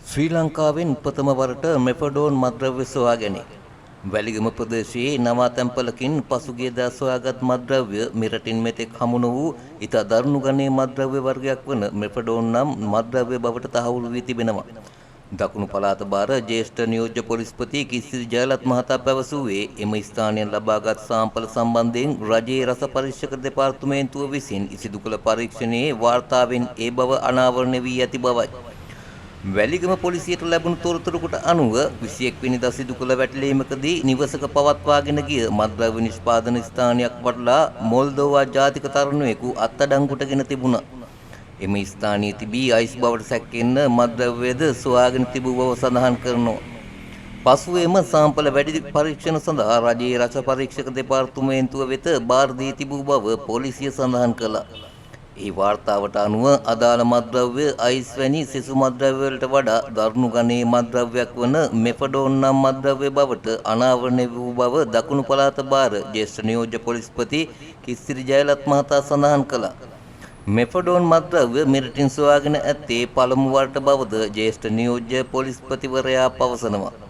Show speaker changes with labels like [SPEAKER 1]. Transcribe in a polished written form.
[SPEAKER 1] ශ්‍රී ලංකාවෙන් ප්‍රථම වරට මෙෆඩෝන් මත්ද්‍රව්‍ය සොයාගැනේ. වැලිගම ප්‍රදේශයේ නවාතැන්පලකින් පසුගියදා සොයාගත් මත්ද්‍රව්‍ය මෙරටින් මෙතෙක් හමු නොවූ ඉතා දරුණු ගණයේ මත්ද්‍රව්‍ය වර්ගයක් වන මෙෆඩෝන් නම් මත්ද්‍රව්‍ය බවට තහවුරු වී තිබෙනවා. දකුණු පළාත භාර ජ්‍යෙෂ්ඨ නියෝජ්‍ය පොලිස්පති කිසිරි ජයලත් මහතා පැවසුවේ එම ස්ථානයෙන් ලබාගත් සාම්පල සම්බන්ධයෙන් රජයේ රස පරීක්ෂක දෙපාර්තමේන්තුව විසින් සිදු කළ පරීක්ෂණයේ වාර්තාවෙන් ඒ බව අනාවරණය වී ඇති බවයි. වැලිගම පොලිසියට ලැබුණු තොරතුරකට අනුව 21 වෙනිදා සිදු කළ වැටලීමකදී නිවසක පවත්වාගෙන ගිය මත්ද්‍රව්‍ය නිෂ්පාදන ස්ථානයක් වටලා මොල්දෝවා ජාතික තරුණයෙකු අත්අඩංගුවටගෙන තිබුණා. එම ස්ථානයේ තිබී අයිස් බවට සැකෙන්න මත්ද්‍රව්‍යද සොයාගෙන තිබූ බව සඳහන් කරනවා. පසුව එම සාම්පල වැඩි පරීක්ෂණ සඳහා රජයේ රස පරීක්ෂක දෙපාර්තමේන්තුව වෙත බාර දී තිබූ බව පොලිසිය සඳහන් කළා. ඒ වාර්තාවට අනුව අදාළ මත්ද්‍රව්‍ය අයිස් වැනි සෙසු මත්ද්‍රව්‍ය වලට වඩා දරුණු ගණයේ මත්ද්‍රව්‍යයක් වන මෙෆඩෝන් නම් මත්ද්‍රව්‍ය බවට අනාවරණය වූ බව දකුණු පළාත භාර ජ්‍යෙෂ්ඨ නියෝජ්‍ය පොලිස්පති කිසිරි ජයලත් මහතා සඳහන් කළා. මෙෆඩෝන් මත්ද්‍රව්‍ය මෙරටින් සොයාගෙන ඇත්තේ පළමු වරට බවද ජ්‍යෙෂ්ඨ නියෝජ්‍ය පොලිස්පතිවරයා පවසනවා.